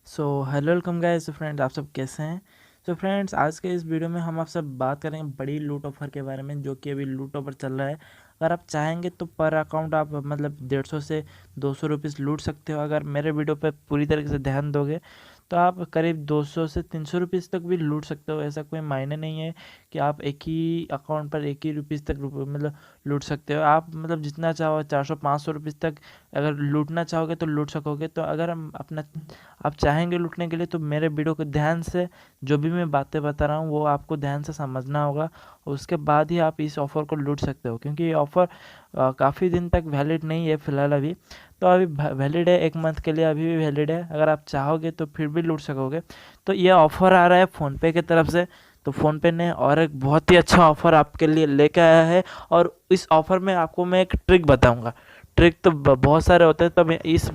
So hello welcome guys. तो friends, आप सब कैसे हैं? तो फ्रेंड्स, आज के इस वीडियो में हम आपसे बात करेंगे बड़ी लूट ऑफर के बारे में, जो कि अभी लूट ऑफर चल रहा है। अगर आप चाहेंगे तो पर अकाउंट आप मतलब 150 से 200 रुपीज़ लूट सकते हो। अगर मेरे वीडियो पर पूरी तरीके से ध्यान दोगे तो आप करीब 200 से 300 रुपीज़ तक भी लूट सकते हो। ऐसा कोई मायने नहीं है कि आप एक ही अकाउंट पर एक ही रुपीज़ तक मतलब लूट सकते हो। आप मतलब जितना चाहो 400-500 रुपीज़ तक अगर लूटना चाहोगे तो लूट सकोगे। तो अगर हम अपना आप चाहेंगे लूटने के लिए तो मेरे वीडियो को ध्यान से, जो भी मैं बातें बता रहा हूँ वो आपको ध्यान से समझना होगा, और उसके बाद ही आप इस ऑफ़र को लूट सकते हो। क्योंकि ये ऑफ़र काफ़ी दिन तक वैलिड नहीं है फ़िलहाल अभी, तो अभी वैलिड है 1 मंथ के लिए, अभी भी वैलिड है। अगर आप चाहोगे तो फिर भी लूट सकोगे। तो ये ऑफ़र आ रहा है फ़ोनपे की तरफ से। तो फ़ोनपे ने और एक बहुत ही अच्छा ऑफ़र आपके लिए लेके आया है, और इस ऑफ़र में आपको मैं एक ट्रिक बताऊंगा। ट्रिक तो बहुत सारे होते हैं, तो मैं इस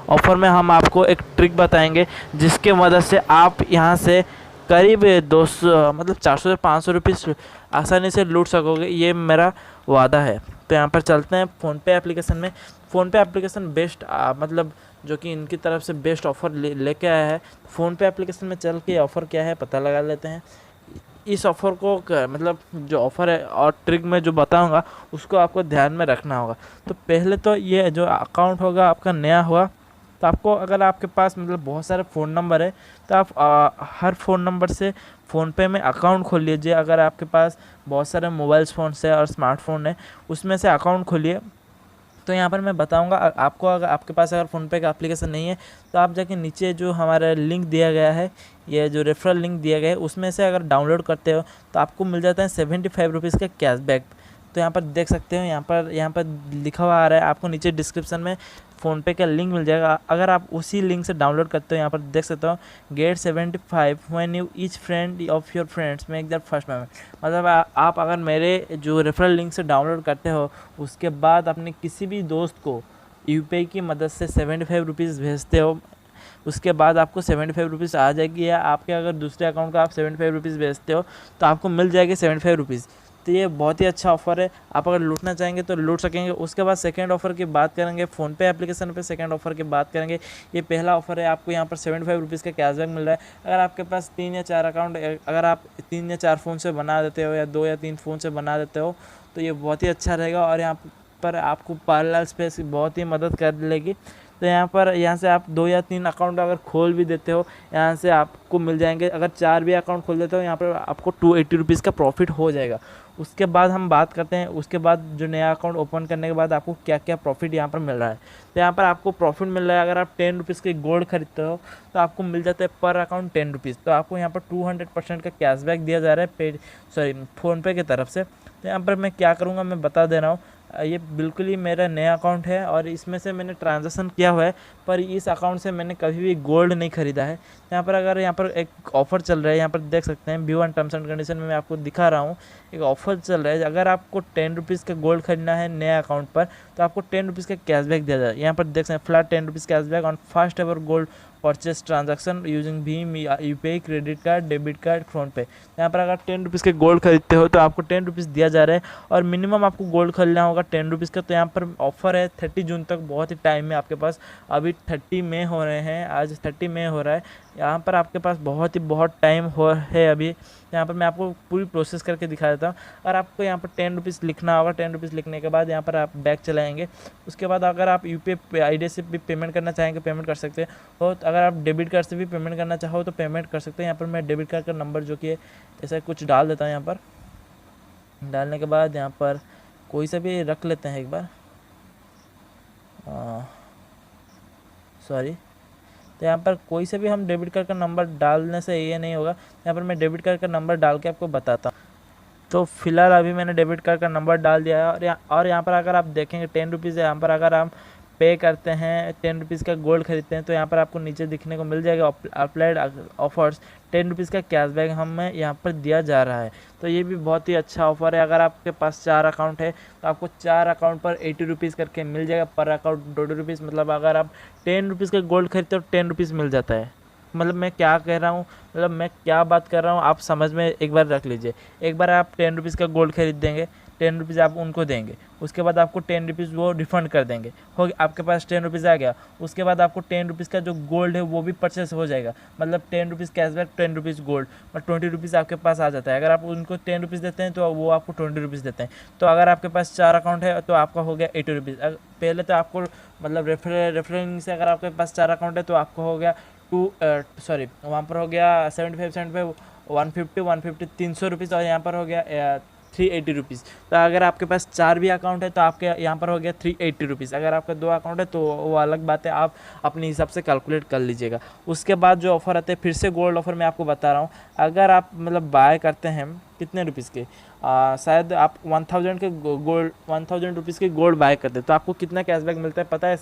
ऑफ़र में हम आपको एक ट्रिक बताएंगे जिसके मदद से आप यहाँ से करीब 200 मतलब 400 से 500 रुपीज़ आसानी से लूट सकोगे। ये मेरा वादा है। तो यहाँ पर चलते हैं फ़ोनपे एप्लीकेशन में। फ़ोनपे एप्लीकेशन बेस्ट मतलब जो कि इनकी तरफ से बेस्ट ऑफ़र लेके आया है। फ़ोनपे एप्लीकेशन में चल के ऑफ़र क्या है पता लगा लेते हैं। इस ऑफ़र को मतलब जो ऑफ़र है और ट्रिक में जो बताऊंगा उसको आपको ध्यान में रखना होगा। तो पहले तो ये जो अकाउंट होगा आपका नया हुआ, तो आपको अगर आपके पास मतलब बहुत सारे फ़ोन नंबर है तो आप हर फ़ोन नंबर से फ़ोनपे में अकाउंट खोल लीजिए। अगर आपके पास बहुत सारे मोबाइल्स फ़ोन है और स्मार्टफ़ोन है, उसमें से अकाउंट खोलिए। तो यहाँ पर मैं बताऊंगा आपको, अगर आपके पास अगर फ़ोनपे का एप्लीकेशन नहीं है तो आप जाके नीचे जो हमारा लिंक दिया गया है, ये जो रेफरल लिंक दिया गया है, उसमें से अगर डाउनलोड करते हो तो आपको मिल जाता है 75 रुपीज़ का कैशबैक। तो यहाँ पर देख सकते हो, यहाँ पर लिखा हुआ आ रहा है आपको नीचे डिस्क्रिप्शन में फ़ोनपे का लिंक मिल जाएगा। अगर आप उसी लिंक से डाउनलोड करते हो, यहाँ पर देख सकते हो get 75 when you each friend of your friends make that first payment. मतलब आप अगर मेरे जो रेफरल लिंक से डाउनलोड करते हो, उसके बाद अपने किसी भी दोस्त को यूपीआई की मदद से 75 रुपीज़ भेजते हो, उसके बाद आपको 75 रुपीज़ आ जाएगी। या आपके अगर दूसरे अकाउंट का आप 75 रुपीज़ भेजते हो तो आपको मिल जाएगी 75 रुपीज़। तो ये बहुत ही अच्छा ऑफ़र है। आप अगर लूटना चाहेंगे तो लूट सकेंगे। उसके बाद सेकंड ऑफ़र की बात करेंगे, फ़ोनपे एप्लीकेशन पे सेकंड ऑफ़र की बात करेंगे। ये पहला ऑफ़र है, आपको यहाँ पर 75 रुपीज़ का कैशबैक मिल रहा है। अगर आपके पास 3 या 4 अकाउंट, अगर आप 3 या 4 फ़ोन से बना देते हो या 2 या 3 फ़ोन से बना देते हो तो ये बहुत ही अच्छा रहेगा, और यहाँ पर आपको पैरेलल स्पेस की बहुत ही मदद कर लेगी। तो यहाँ से आप 2 या 3 अकाउंट अगर खोल भी देते हो, यहाँ से आपको मिल जाएंगे। अगर 4 भी अकाउंट खोल देते हो, यहाँ पर आपको 280 रुपीज़ का प्रॉफिट हो जाएगा। उसके बाद हम बात करते हैं, उसके बाद जो नया अकाउंट ओपन करने के बाद आपको क्या क्या प्रॉफिट यहाँ पर मिल रहा है। तो यहाँ पर आपको प्रॉफिट मिल रहा है, अगर आप 10 रुपीज़ के गोल्ड खरीदते हो तो आपको मिल जाता है पर अकाउंट 10 रुपीज़। तो आपको यहाँ पर 200% का कैशबैक दिया जा रहा है फ़ोनपे की तरफ से। तो यहाँ पर मैं क्या करूँगा मैं बता दे रहा हूँ। ये बिल्कुल ही मेरा नया अकाउंट है और इसमें से मैंने ट्रांजैक्शन किया हुआ है, पर इस अकाउंट से मैंने कभी भी गोल्ड नहीं खरीदा है। यहाँ पर अगर यहाँ पर एक ऑफ़र चल रहा है, यहाँ पर देख सकते हैं view and terms and condition में मैं आपको दिखा रहा हूँ। एक ऑफ़र चल रहा है, अगर आपको 10 रुपीज़ का गोल्ड खरीदना है नए अकाउंट पर तो आपको 10 रुपीज़ का कैशबैक दिया जाए। यहाँ पर देख सकते हैं flat 10 rupees cashback on first ever gold purchase transaction using Bhim UPI credit card debit card PhonePe. यहाँ पर अगर 10 रुपीज़ के गोल्ड खरीदते हो तो आपको 10 रुपीज़ दिया जा रहा है, और मिनिमम आपको गोल्ड खरीदना होगा 10 रुपीज़ का। तो यहाँ पर ऑफ़र है 30 जून तक, बहुत ही टाइम है आपके पास। अभी 30 मई हो रहे हैं, आज 30 मई हो रहा है। यहाँ पर आपके पास बहुत टाइम है अभी। यहाँ पर मैं आपको पूरी प्रोसेस करके दिखा देता हूँ। अगर आपको यहाँ पर 10 रुपीज़ लिखना होगा, 10 रुपीज़ लिखने के बाद यहाँ पर आप बैक चलाएँगे। उसके बाद अगर आप यूपीआई आईडी से भी पेमेंट करना चाहेंगे पेमेंट कर सकते हो। तो अगर आप डेबिट कार्ड से भी पेमेंट करना चाहो तो पेमेंट कर सकते हैं। यहाँ पर मैं डेबिट कार्ड का नंबर जो कि ऐसा कुछ डाल देता हूँ। यहाँ पर डालने के बाद यहाँ पर कोई सा भी रख लेते हैं एक बार, सॉरी। तो यहाँ पर कोई से भी हम डेबिट कार्ड का नंबर डालने से ये नहीं होगा। यहाँ पर मैं डेबिट कार्ड का नंबर डाल के आपको बताता हूँ। तो फिलहाल अभी मैंने डेबिट कार्ड का नंबर डाल दिया है, और यहाँ पर अगर आप देखेंगे 10 रुपीज़ है। यहाँ पर अगर आप पे करते हैं 10 रुपीज़ का गोल्ड खरीदते हैं तो यहाँ पर आपको नीचे दिखने को मिल जाएगा अप्लाइड ऑफर्स 10 रुपीज़ का कैशबैक हमें यहाँ पर दिया जा रहा है। तो ये भी बहुत ही अच्छा ऑफ़र है। अगर आपके पास 4 अकाउंट है तो आपको 4 अकाउंट पर 80 रुपीज़ करके मिल जाएगा, पर अकाउंट 2 रुपीज़। मतलब अगर आप 10 रुपीज़ का गोल्ड खरीदते हो 10 रुपीज़ मिल जाता है। मतलब मैं क्या कह रहा हूँ, मतलब मैं क्या बात कर रहा हूँ, आप समझ में एक बार रख लीजिए। एक बार आप 10 रुपीज़ का गोल्ड खरीद देंगे ₹10 आप उनको देंगे, उसके बाद आपको ₹10 वो रिफ़ंड कर देंगे। हो गया, आपके पास ₹10 आ गया। उसके बाद आपको ₹10 का जो गोल्ड है वो भी परचेस हो जाएगा, मतलब ₹10 कैशबैक, ₹10 गोल्ड, और ₹20 आपके पास आ जाता है। अगर आप उनको ₹10 देते हैं तो वो आपको ₹20 देते हैं। तो अगर आपके पास 4 अकाउंट है तो आपका हो गया ₹80। पहले तो आपको मतलब रेफरिंग से अगर आपके पास 4 अकाउंट है तो आपको हो गया वहाँ पर हो गया 75 150 ₹300, और यहाँ पर हो गया ₹380। तो अगर आपके पास 4 भी अकाउंट है तो आपके यहाँ पर हो गया ₹380। अगर आपका 2 अकाउंट है तो वो अलग बात है, आप अपने हिसाब से कैलकुलेट कर लीजिएगा। उसके बाद जो ऑफ़र आते हैं, फिर से गोल्ड ऑफ़र मैं आपको बता रहा हूँ। अगर आप मतलब बाय करते हैं कितने रुपीज़ के, शायद आप 1000 के गोल्ड ₹1000 के गोल्ड बाय करते हैं तो आपको कितना कैशबैक मिलता है पता है?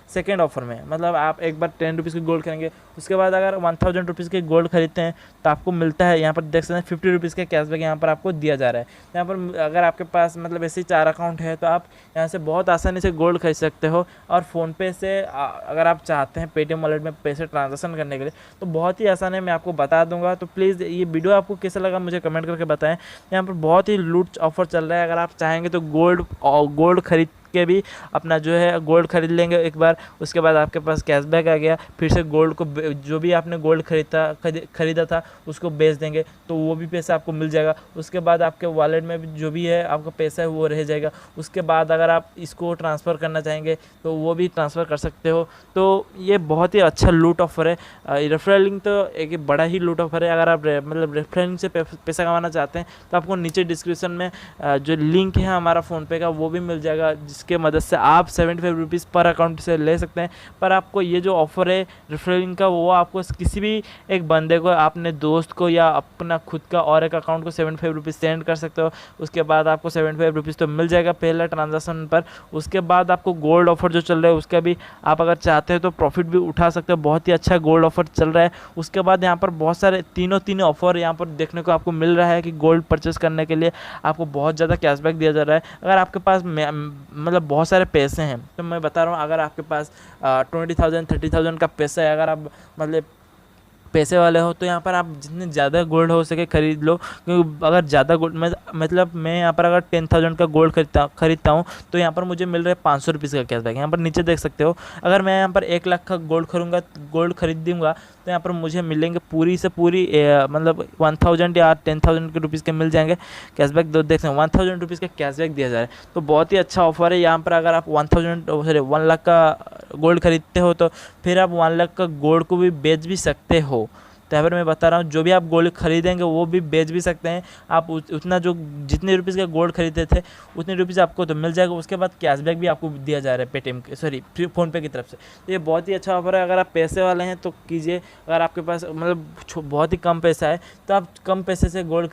सेकेंड ऑफर में, मतलब आप एक बार ₹10 के गोल्ड खरीदेंगे, उसके बाद अगर ₹1000 के गोल्ड खरीदते हैं तो आपको मिलता है, यहाँ पर देख सकते हैं ₹50 का कैशबैक यहाँ पर आपको दिया जा रहा है। यहाँ पर अगर आपके पास मतलब ऐसे ही 4 अकाउंट है तो आप यहाँ से बहुत आसानी से गोल्ड खरीद सकते हो। और फ़ोनपे से अगर आप चाहते हैं पेटीएम वॉलेट में पैसे ट्रांजेक्शन करने के लिए तो बहुत ही आसान है, मैं आपको बता दूंगा। तो प्लीज़ ये वीडियो आपको कैसा लगा मुझे कमेंट करके बताएं। यहाँ पर बहुत ही लूट ऑफर चल रहा है, अगर आप चाहेंगे तो गोल्ड खरीद के भी अपना जो है गोल्ड खरीद लेंगे एक बार, उसके बाद आपके पास कैशबैक आ गया, फिर से गोल्ड को जो भी आपने गोल्ड खरीदा था उसको बेच देंगे तो वो भी पैसा आपको मिल जाएगा। उसके बाद आपके वॉलेट में भी जो भी है आपका पैसा है वो रह जाएगा। उसके बाद अगर आप इसको ट्रांसफ़र करना चाहेंगे तो वो भी ट्रांसफ़र कर सकते हो। तो ये बहुत ही अच्छा लूट ऑफर है। रेफरल लिंक तो एक बड़ा ही लूट ऑफर है। अगर आप मतलब रेफरल लिंक से पैसा कमाना चाहते हैं तो आपको नीचे डिस्क्रिप्शन में जो लिंक है हमारा फ़ोनपे का वो भी मिल जाएगा, जिसके मदद से आप ₹75 पर अकाउंट से ले सकते हैं। पर आपको ये जो ऑफ़र है रेफरलिंग का वो आपको किसी भी एक बंदे को, अपने दोस्त को या अपना खुद का और एक अकाउंट को ₹75 सेंड कर सकते हो। उसके बाद आपको ₹75 तो मिल जाएगा पहला ट्रांजैक्शन पर। उसके बाद आपको गोल्ड ऑफर जो चल रहा है उसका भी आप अगर चाहते हो तो प्रॉफिट भी उठा सकते हो। बहुत ही अच्छा गोल्ड ऑफर चल रहा है। उसके बाद यहाँ पर बहुत सारे तीनों ऑफर यहाँ पर देखने को आपको मिल रहा है कि गोल्ड परचेस करने के लिए आपको बहुत ज़्यादा कैशबैक दिया जा रहा है। अगर आपके पास मतलब बहुत सारे पैसे हैं तो मैं बता रहा हूँ, अगर आपके पास 20,000 30,000 का पैसा है, अगर आप मतलब पैसे वाले हो तो यहाँ पर आप जितने ज़्यादा गोल्ड हो सके खरीद लो। क्योंकि अगर ज़्यादा गोल्ड मतलब मैं यहाँ पर अगर 10,000 का गोल्ड खरीदता हूँ तो यहाँ पर मुझे मिल रहा है ₹500 का कैशबैक। यहाँ पर नीचे देख सकते हो, अगर मैं यहाँ पर 1 लाख का गोल्ड खरीदूँगा तो यहाँ पर मुझे मिलेंगे पूरी से पूरी मतलब 1000 या 10,000 के रुपीज़ के मिल जाएंगे कैशबैक। देख सकते हैं ₹1000 का कैशबैक दिया जा रहा है। तो बहुत ही अच्छा ऑफर है। यहाँ पर अगर आप 1 लाख का गोल्ड खरीदते हो तो फिर आप 1 लाख का गोल्ड को भी बेच भी सकते हो। तो यहाँ पर मैं बता रहा हूँ, जो भी आप गोल्ड खरीदेंगे वो भी बेच भी सकते हैं। आप उतना जो जितने रुपीज़ का गोल्ड खरीदे थे उतने रुपीज़ आपको तो मिल जाएगा। उसके बाद कैशबैक भी आपको दिया जा रहा है पेटीएम के फ़ोनपे की तरफ से। तो ये बहुत ही अच्छा ऑफर है। अगर आप पैसे वाले हैं तो कीजिए, अगर आपके पास मतलब बहुत ही कम पैसा है तो आप कम पैसे से गोल्ड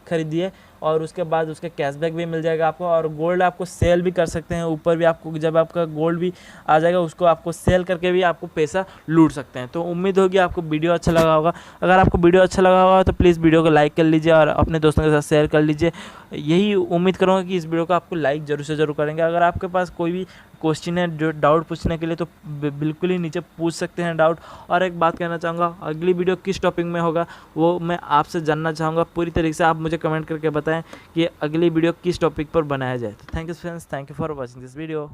खरीदिए और उसके बाद उसका कैशबैक भी मिल जाएगा आपको। और गोल्ड आपको सेल भी कर सकते हैं, ऊपर भी आपको जब आपका गोल्ड भी आ जाएगा उसको आपको सेल करके भी आपको पैसा लूट सकते हैं। तो उम्मीद होगी आपको वीडियो अच्छा लगा होगा। अगर आपको वीडियो अच्छा लगा होगा तो प्लीज़ वीडियो को लाइक कर लीजिए और अपने दोस्तों के साथ शेयर कर लीजिए। यही उम्मीद करूँगा कि इस वीडियो को आपको लाइक जरूर से ज़रूर करेंगे। अगर आपके पास कोई भी क्वेश्चन है जो डाउट पूछने के लिए तो बिल्कुल ही नीचे पूछ सकते हैं डाउट। और एक बात कहना चाहूँगा, अगली वीडियो किस टॉपिक में होगा वो मैं आपसे जानना चाहूँगा। पूरी तरीके से आप मुझे कमेंट करके बताएं कि अगली वीडियो किस टॉपिक पर बनाया जाए। तो thank you friends, thank you for watching this video.